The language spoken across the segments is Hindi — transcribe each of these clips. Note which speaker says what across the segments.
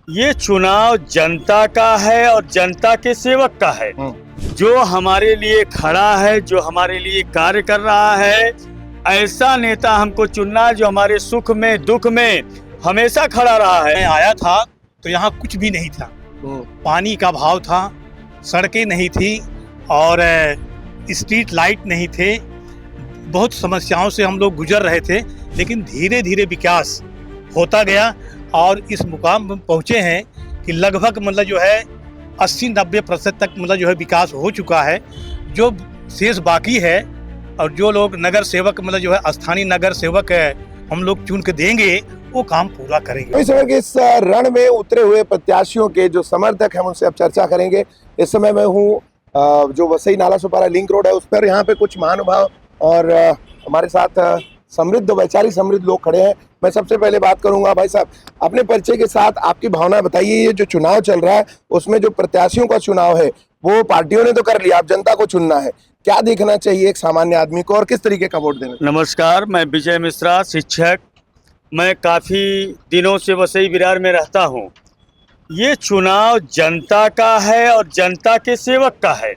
Speaker 1: ये चुनाव जनता का है और जनता के सेवक का है। जो हमारे लिए खड़ा है, जो हमारे लिए कार्य कर रहा है, ऐसा नेता हमको चुनना है जो हमारे सुख में दुख में हमेशा खड़ा रहा है।
Speaker 2: मैं आया था तो यहाँ कुछ भी नहीं था, पानी का भाव था, सड़कें नहीं थी और स्ट्रीट लाइट नहीं थे। बहुत समस्याओं से हम लोग गुजर रहे थे, लेकिन धीरे धीरे विकास होता गया और इस मुकाम पर पहुँचे हैं कि लगभग मतलब जो है 80-90% तक मतलब जो है विकास हो चुका है। जो शेष बाकी है और जो लोग नगर सेवक मतलब जो है स्थानीय नगर सेवक है हम लोग चुन के देंगे, वो काम पूरा करेंगे।
Speaker 3: इस समय इस रण में उतरे हुए प्रत्याशियों के जो समर्थक हैं उनसे अब चर्चा करेंगे। इस समय मैं हूँ जो वसई नाला सुपारा लिंक रोड है उस पर। यहाँ पे कुछ महानुभाव और हमारे साथ समृद्ध वैचारिक समृद्ध लोग खड़े हैं। मैं सबसे पहले बात करूंगा, भाई साहब अपने परिचय के साथ आपकी भावना बताइए। ये जो चुनाव चल रहा है उसमें जो प्रत्याशियों का चुनाव है वो पार्टियों ने तो कर लिया, अब जनता को चुनना है। क्या देखना चाहिए एक सामान्य आदमी को और किस तरीके का वोट देना?
Speaker 1: नमस्कार, मैं विजय मिश्रा, शिक्षक। मैं काफ़ी दिनों से वसई विरार में रहता हूँ। ये चुनाव जनता का है और जनता के सेवक का है।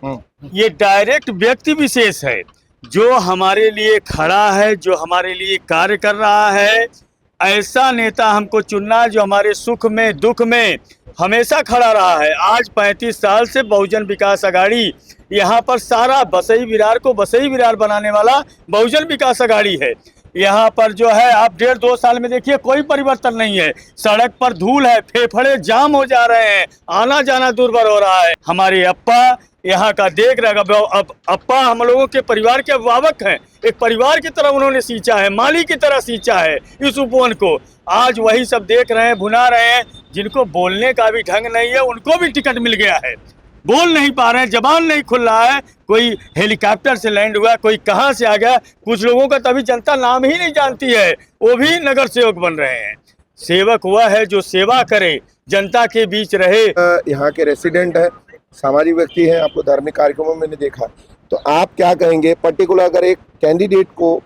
Speaker 1: ये डायरेक्ट व्यक्ति विशेष है जो हमारे लिए खड़ा है, जो हमारे लिए कार्य कर रहा है। ऐसा नेता हमको चुनना है जो हमारे सुख में दुख में हमेशा खड़ा रहा है। आज 35 साल से बहुजन विकास अघाड़ी यहाँ पर सारा वसई विरार को वसई विरार बनाने वाला बहुजन विकास अघाड़ी है। यहाँ पर जो है आप 1.5-2 साल में देखिए कोई परिवर्तन नहीं है। सड़क पर धूल है, फेफड़े जाम हो जा रहे हैं, आना जाना दुर्भर हो रहा है। हमारे अप्पा यहाँ का देख रहे, अब अप्पा हम लोगों के परिवार के अभिभावक हैं। एक परिवार की तरह उन्होंने सींचा है, माली की तरह सींचा है इस उपवन को। आज वही सब देख रहे हैं, भुना रहे हैं। जिनको बोलने का भी ढंग नहीं है उनको भी टिकट मिल गया है, बोल नहीं पा रहे हैं, जबान नहीं खुल रहा है। कोई हेलीकॉप्टर से लैंड हुआ, कोई कहाँ से आ गया। कुछ लोगों का तभी जनता नाम ही नहीं जानती है, वो भी नगर सेवक बन रहे हैं। सेवक हुआ है जो सेवा करे, जनता के बीच रहे।
Speaker 3: यहाँ के रेसिडेंट है, सामाजिक व्यक्ति हैं, आपको धार्मिक कार्यक्रमों में मैंने देखा, तो आप क्या कहेंगे पर्टिकुलर अगर एक कैंडिडेट को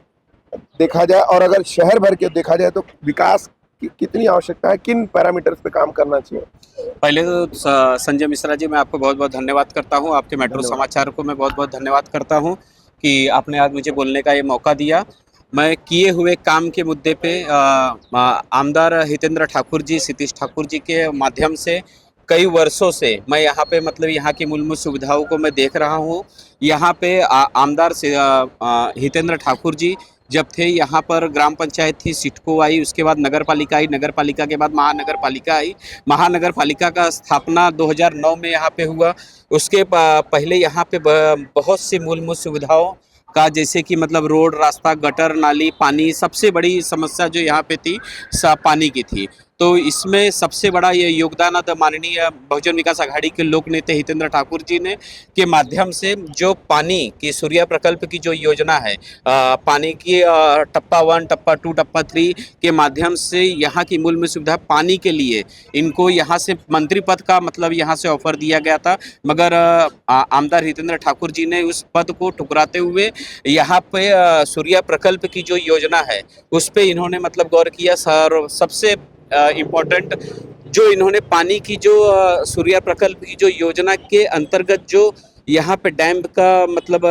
Speaker 3: देखा जाए और अगर शहर भर के देखा जाए तो विकास की कितनी आवश्यकता है, किन पैरामीटर्स पे काम करना चाहिए?
Speaker 4: पहले तो संजय मिश्रा जी, मैं आपको बहुत बहुत धन्यवाद करता हूं। आपके मेट्रो समाचार को मैं बहुत बहुत धन्यवाद करता हूं कि आपने आज मुझे बोलने का ये मौका दिया। मैं किए हुए काम के मुद्दे पे आमदार हितेंद्र ठाकुर जी, सतीश ठाकुर जी के माध्यम से कई वर्षों से मैं यहाँ पे मतलब यहाँ की मूलभूत सुविधाओं को मैं देख रहा हूँ। यहाँ पे आमदार से हितेंद्र ठाकुर जी जब थे, यहाँ पर ग्राम पंचायत थी, सिडको आई, उसके बाद नगर पालिका आई, नगर पालिका के बाद महानगर पालिका आई। महानगर पालिका का स्थापना 2009 में यहाँ पे हुआ। उसके पहले यहाँ पे बहुत सी मूलभूत सुविधाओं का, जैसे कि मतलब रोड, रास्ता, गटर, नाली, पानी, सबसे बड़ी समस्या जो यहाँ पे थी पानी की थी। तो इसमें सबसे बड़ा ये योगदान माननीय बहुजन विकास अघाड़ी के लोक नेता हितेंद्र ठाकुर जी ने के माध्यम से जो पानी की सूर्या प्रकल्प की जो योजना है, पानी की टप्पा 1, टप्पा 2, टप्पा 3 के माध्यम से यहाँ की मूलभूत सुविधा पानी के लिए इनको यहाँ से मंत्री पद का मतलब यहाँ से ऑफर दिया गया था, मगर आमदार हितेंद्र ठाकुर जी ने उस पद को ठुकराते हुए यहाँ पे सूर्या प्रकल्प की जो योजना है उस पर इन्होंने मतलब गौर किया। सबसे इम्पोर्टेंट जो इन्होंने पानी की जो सूर्या प्रकल्प की जो योजना के अंतर्गत जो यहाँ पे डैम का मतलब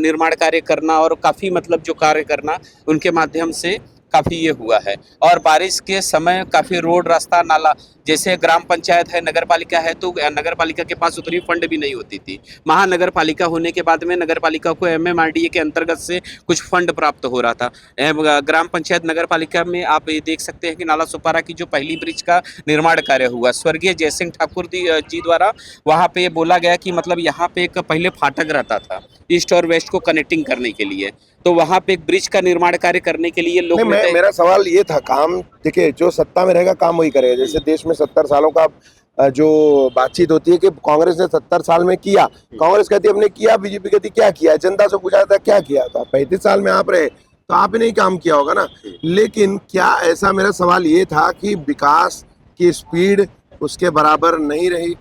Speaker 4: निर्माण कार्य करना और काफ़ी मतलब जो कार्य करना उनके माध्यम से काफ़ी ये हुआ है। और बारिश के समय काफ़ी रोड, रास्ता, नाला, जैसे ग्राम पंचायत है, नगर पालिका है, तो नगर पालिका के पास उतनी फंड भी नहीं होती थी। महानगर पालिका होने के बाद में नगर पालिका को MMRDA के अंतर्गत से कुछ फंड प्राप्त हो रहा था। ग्राम पंचायत नगर पालिका में आप ये देख सकते हैं कि नाला सुपारा की जो पहली ब्रिज का निर्माण कार्य हुआ स्वर्गीय जयसिंह ठाकुर जी द्वारा, वहाँ पे बोला गया कि मतलब यहाँ पे एक पहले फाटक रहता था ईस्ट और वेस्ट को कनेक्टिंग करने के लिए, तो वहाँ पे एक ब्रिज का निर्माण कार्य करने के लिए लोग
Speaker 3: मेरा सवाल ये था, काम देखिए जो सत्ता में रहेगा काम वही करेगा। जैसे देश में 70 सालों का जो बातचीत होती है कि कांग्रेस ने 70 साल में किया, कांग्रेस कहती है हमने किया, बीजेपी कहती क्या किया, जनता से पूछा था क्या किया था। 35 साल में आप रहे तो आपने ही काम किया होगा ना। लेकिन क्या ऐसा, मेरा सवाल ये था कि विकास की स्पीड उसके बराबर नहीं रही।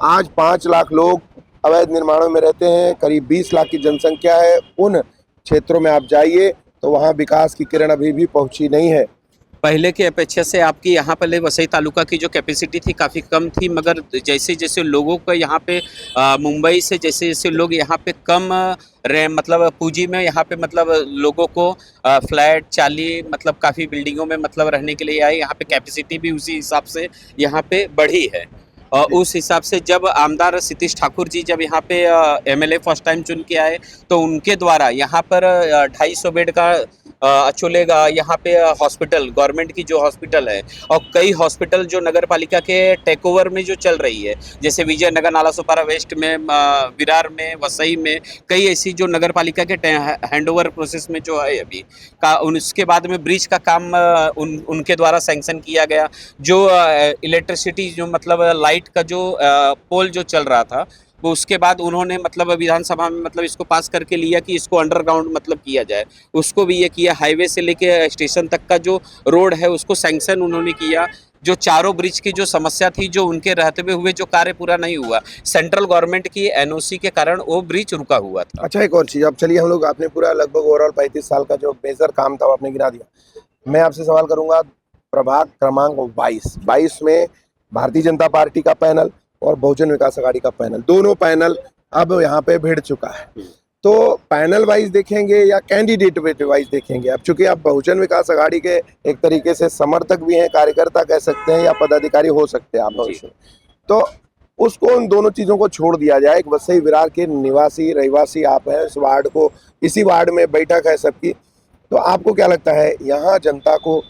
Speaker 3: आज 5 लाख लोग अवैध निर्माणों में रहते हैं, करीब 20 लाख की जनसंख्या है। उन क्षेत्रों में आप जाइए तो वहाँ विकास की किरण अभी भी पहुंची नहीं है।
Speaker 4: पहले की अपेक्षा से आपकी यहाँ पर वसई तालुका की जो कैपेसिटी थी काफ़ी कम थी, मगर जैसे जैसे लोगों को यहाँ पे मुंबई से जैसे जैसे लोग यहाँ पे कम मतलब पूंजी में यहाँ पे मतलब लोगों को फ्लैट चाली मतलब काफ़ी बिल्डिंगों में मतलब रहने के लिए आए, यहाँ पे कैपेसिटी भी उसी हिसाब से यहाँ पे बढ़ी है। और उस हिसाब से जब आमदार सतीश ठाकुर जी जब यहाँ पे एमएलए फर्स्ट टाइम चुन के आए, तो उनके द्वारा यहाँ पर 250 बेड का चलेगा यहाँ पे हॉस्पिटल, गवर्नमेंट की जो हॉस्पिटल है, और कई हॉस्पिटल जो नगर पालिका के टेक ओवर में जो चल रही है, जैसे विजयनगर, नालासोपारा वेस्ट में, विरार में, वसई में, कई ऐसी जो नगर पालिका के हैंड ओवर प्रोसेस में जो है अभी का, उसके बाद में ब्रिज का काम उनके द्वारा सैंक्शन किया गया। जो इलेक्ट्रिसिटी जो मतलब लाइट का जो पोल जो चल रहा था, वो उसके बाद उन्होंने मतलब विधानसभा में मतलब इसको पास करके लिया कि इसको अंडरग्राउंड मतलब किया जाए, उसको भी ये किया। हाईवे से लेके स्टेशन तक का जो रोड है उसको सैंक्शन उन्होंने किया। जो चारों ब्रिज की जो समस्या थी, जो उनके रहते हुए जो कार्य पूरा नहीं हुआ, सेंट्रल गवर्नमेंट की एनओसी के कारण वो ब्रिज रुका हुआ था।
Speaker 3: अच्छा, एक और चीज, अब चलिए हम लोग, आपने पूरा लगभग ओवरऑल 35 साल का जो मेजर काम था वो आपने गिना दिया। मैं आपसे सवाल करूंगा, प्रभाग क्रमांक 22 में भारतीय जनता पार्टी का पैनल और बहुजन विकास आघाड़ी का पैनल, दोनों पैनल अब यहाँ पे भिड़ चुका है, तो पैनल वाइज देखेंगे या कैंडिडेट वाइज देखेंगे? अब चूंकि आप बहुजन विकास आघाड़ी के एक तरीके से समर्थक भी हैं, कार्यकर्ता कह सकते हैं, या पदाधिकारी हो सकते हैं आप भविष्य में, तो उसको, उन दोनों चीजों को छोड़ दिया जाए। एक वसई विरार के निवासी रहिवासी आप हैं, इस वार्ड को, इसी वार्ड में बैठक है सबकी, तो आपको क्या लगता है यहाँ जनता को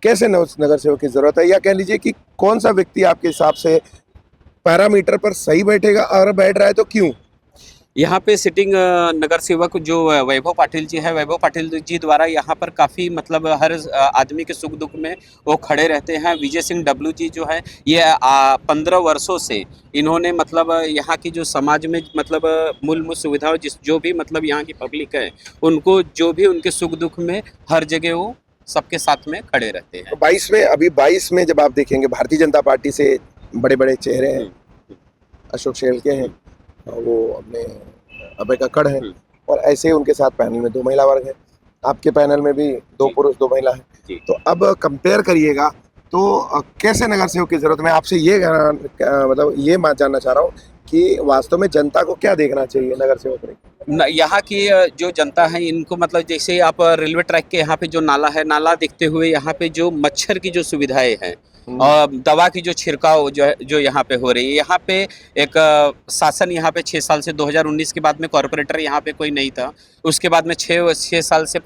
Speaker 3: कैसे नगर सेवक की जरूरत है, या कह लीजिए कि कौन सा व्यक्ति आपके हिसाब से पैरामीटर पर सही बैठेगा, और बैठ रहा है तो क्यों?
Speaker 4: यहाँ पे सिटिंग नगर सेवक जो वैभव पाटिल जी है, वैभव पाटिल जी द्वारा यहाँ पर काफ़ी मतलब हर आदमी के सुख दुख में वो खड़े रहते हैं। विजय सिंह डब्लू जी जो है, ये 15 वर्षों से इन्होंने मतलब यहाँ की जो समाज में मतलब मूलभूत सुविधाओं जो भी मतलब यहाँ की पब्लिक है, उनको जो भी उनके सुख दुख में हर जगह वो सबके साथ में खड़े रहते हैं।
Speaker 3: 22 में जब आप देखेंगे, भारतीय जनता पार्टी से बड़े बड़े चेहरे हैं, अशोक शेलके हैं, वो अपने अभय कक्कड़ हैं, और ऐसे ही उनके साथ पैनल में 2 महिला वर्ग है, आपके पैनल में भी 2 पुरुष 2 महिला है, तो अब कंपेयर करिएगा तो कैसे नगर सेवक की जरूरत? मैं आपसे ये मतलब ये जानना चाह रहा हूँ कि वास्तव में जनता को क्या देखना चाहिए नगर सेवक में?
Speaker 4: यहाँ की जो जनता है, इनको मतलब जैसे आप रेलवे ट्रैक के यहाँ पे जो नाला है, नाला देखते हुए यहाँ पे जो मच्छर की जो सुविधाएं हैं और दवा की जो छिड़काव जो यहाँ पे हो रही है, यहाँ पे एक शासन यहाँ पे 6 साल से 2019 के बाद में कॉर्पोरेटर यहाँ पे कोई नहीं था, उसके बाद में 6 साल से